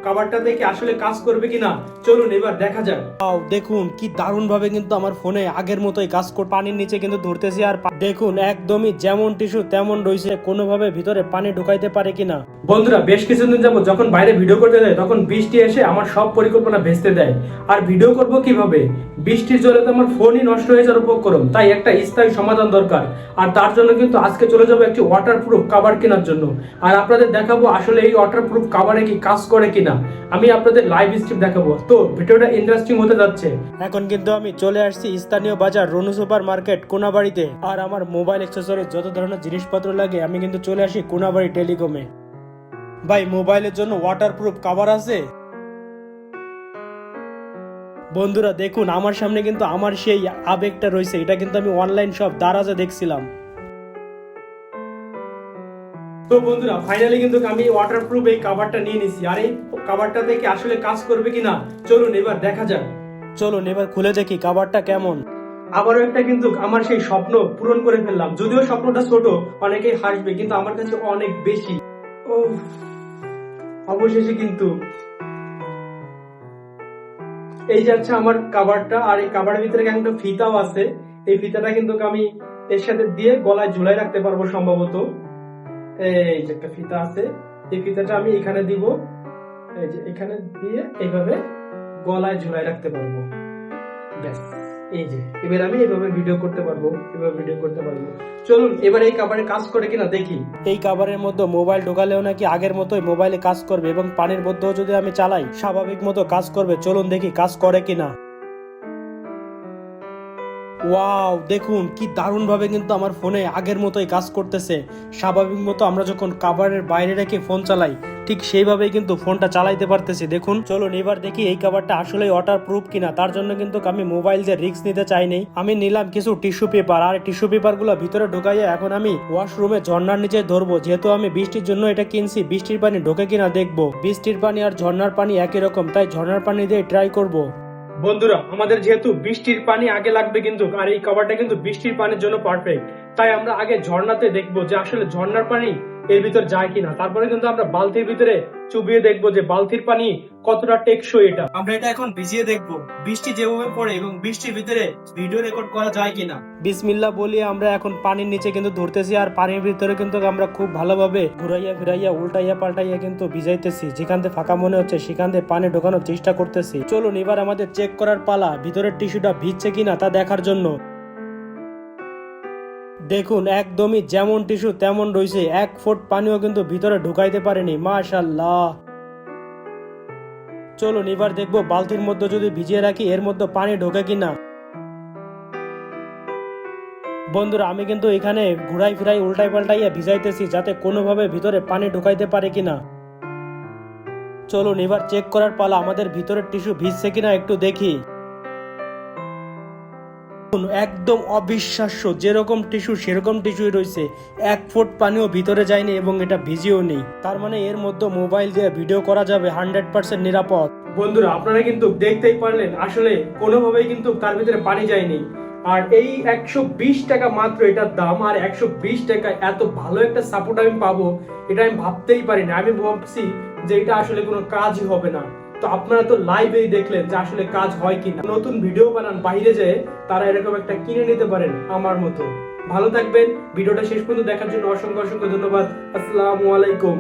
কভারটা দেখে আসলে কাজ করবে কিনা চলুন এবার দেখা যাক। দেখুন কি দারুণ ভাবে কিন্তু আমার ফোনে আগের মতোই কাজ করে, পানির নিচে কিন্তু ধরতেছি আর দেখুন একদমই যেমন টিস্যু তেমন রয়েছে, কোনোভাবে ভিতরে পানি ঢুকাইতে পারে কিনা। বন্ধুরা বেশ কিছুদিন যাবো যখন বাইরে ভিডিও করতে যায় তখন বৃষ্টি এসে আমার সব পরিকল্পনা ভেস্তে দেয়। আর ভিডিও করব কিভাবে, বৃষ্টির জলে তো আমার ফোনই নষ্ট হয়ে যাওয়ার উপক্রম, তাই একটা স্থায়ী সমাধান দরকার। আর তার জন্য কিন্তু আজকে চলে যাবো একটি ওয়াটারপ্রুফ কভার কেনার জন্য। আর আপনাদের দেখাবো আসলে এই ওয়াটারপ্রুফ কভারে কি কাজ করে কিনা, আমি আপনাদের লাইভ স্ট্রিম দেখাবো। তো ভিডিওটা ইন্টারেস্টিং হতে যাচ্ছে। এখন কিন্তু আমি চলে আসছি স্থানীয় বাজার রনু সুপার মার্কেট কোনাবাড়িতে। আর আমার মোবাইল অ্যাক্সেসরিজ যত ধরনের জিনিসপত্র লাগে আমি কিন্তু চলে আসি কোনাবাড়ি টেলিকমে। ভাই মোবাইলের জন্য ওয়াটারপ্রুফ কভার আছে? বন্ধুরা দেখুন আমার সামনে কিন্তু আমার সেই আবেগটা রয়েছে, এটা কিন্তু আমি অনলাইন শপ দারাজে দেখছিলাম। তো বন্ধুরা ফাইনালি কিন্তু আমি ওয়াটারপ্রুফ এই কভারটা নিয়ে নিছি। আর এই কভারটা দেখে আসলে কাজ করবে কিনা চলুন এবার দেখা যাক। চলুন এবার খুলে দেখি কভারটা কেমন। আবারও একটা কিন্তু আমার সেই স্বপ্ন পূরণ করে ফেললাম, যদিও স্বপ্নটা ছোট, অনেকেই হাসবে, কিন্তু আমার কাছে অনেক বেশি। ও অবশেষে কিন্তু এই যাচ্ছে আমার কভারটা। আর এই কভারের ভিতরে একটা ফিতাও আছে, এই ফিতাটা কিন্তু আমি এর সাথে দিয়ে গলায় ঝুলাই রাখতে পারবো সম্ভবত। এই যে একটা ফিতা আছে, এই ফিতাটা আমি এখানে দিব, এই যে এখানে দিয়ে এইভাবে গলায় ঝুলাই রাখতে পারবো। ব্যাস এই যে এবার আমি এইভাবে ভিডিও করতে পারবো, এভাবে ভিডিও করতে পারবো। চলুন এবার এই কভারে কাজ করে কিনা দেখি। এই কভারের মধ্যে মোবাইল ঢোকালেও নাকি আগের মতোই মোবাইলে কাজ করবে এবং পানির মধ্যেও যদি আমি চালাই স্বাভাবিক মতো কাজ করবে। চলুন দেখি কাজ করে কিনা। ওয়াও দেখুন কি দারুণ ভাবে কিন্তু আমার ফোনে আগের মতোই কাজ করতেছে। স্বাভাবিক মতো আমরা যখন কভারের বাইরে রেখে ফোন চালাই ঠিক সেইভাবেই কিন্তু ফোনটা চালাইতে পারতেছি। দেখুন চলুন এবার দেখি এই কভারটা আসলে ওয়াটারপ্রুফ কিনা। তার জন্য কিন্তু আমি মোবাইল যে রিস্ক নিতে চাইনি, আমি নিলাম কিছু টিস্যু পেপার। আর টিস্যু পেপার গুলো ভিতরে ঢোকাইয়া এখন আমি ওয়াশরুমে ঝর্ণার নিচে ধরবো, যেহেতু আমি বৃষ্টির জন্য এটা কিনছি। বৃষ্টির পানি ঢোকে কিনা দেখবো। বৃষ্টির পানি আর ঝর্ণার পানি একই রকম, তাই ঝর্ণার পানি দিয়ে ট্রাই করবো। বন্ধুরা আমাদের যেহেতু বৃষ্টির পানি আগে লাগবে কিন্তু, আর এই কভারটা কিন্তু বৃষ্টির পানির জন্য পারফেক্ট, তাই আমরা আগে ঝর্ণাতে দেখবো যে আসলে ঝর্ণার পানি এর ভিতর যায় কিনা। তারপরে কিন্তু আমরা বালতির ভিতরে চুবিয়ে দেখবো যে বালতির পানি কতটা টেকসই। এটা আমরা এটা এখন ভিজিয়ে দেখবো বৃষ্টি যেভাবে পড়ে এবং বৃষ্টির ভিতরে ভিডিও রেকর্ড করা যায় কিনা। বিসমিল্লাহ বলি আমরা এখন পানির নিচে কিন্তু ধরতেছি, আর পানির ভিতরে কিন্তু আমরা খুব ভালোভাবে ঘুরাইয়া ফিরাইয়া উল্টাইয়া পাল্টাইয়া কিন্তু ভিজাইতেছি। যেখান থেকে ফাঁকা মনে হচ্ছে সেখান থেকে পানি ঢোকানোর চেষ্টা করতেছি। চলুন এবার আমাদের চেক করার পালা, ভিতরের টিস্যুটা ভিজছে কিনা তা দেখার জন্য। দেখুন একদমই যেমন টিস্যু তেমন রয়েছে, 1 ফুট পানিও কিন্তু ভিতরে ঢুকাইতে পারেনি। মাশাআল্লাহ। চলুন এবার দেখবো বালতির মধ্যে যদি ভিজিয়ে রাখি এর মধ্যে পানি ঢোকে কিনা। বন্ধুরা আমি কিন্তু এখানে ঘুরাই ফিরাই উল্টাই পাল্টাইয়া ভিজাইতেছি যাতে কোনোভাবে ভিতরে পানি ঢুকাইতে পারে কিনা। চলুন এবার চেক করার পালা, আমাদের ভিতরের টিস্যু ভিজছে কিনা একটু দেখি। একদম অবিশ্বাস্য, যেরকম টিস্যু সেরকম টিস্যুই রয়েছে, 1 ফুট পানিও ভিতরে যায়নি এবং এটা ভিজিও নেই। তার মানে এর মধ্যে মোবাইল দিয়ে ভিডিও করা যাবে 100% নিরাপদ। বন্ধুরা আপনারা কিন্তু দেখতেই পারলেন আসলে কোনোভাবেই কিন্তু তার ভিতরে পানি যায়নি। আর এই 120 টাকা মাত্র এটার দাম, আর 120 টাকায় এত ভালো একটা সাপোর্ট আমি পাবো এটা আমি ভাবতেই পারিনি। আমি ভাবছি যে এটা আসলে কোনো কাজই হবে না। তো আপনারা তো লাইভেই দেখলেন যে আসলে কাজ হয় কিনা। নতুন ভিডিও বানান বাইরে যেয়ে তারা এরকম একটা কিনে নিতে পারেন আমার মতো। ভালো থাকবেন, ভিডিওটা শেষ পর্যন্ত দেখার জন্য অসংখ্য অসংখ্য ধন্যবাদ। আসসালামু আলাইকুম।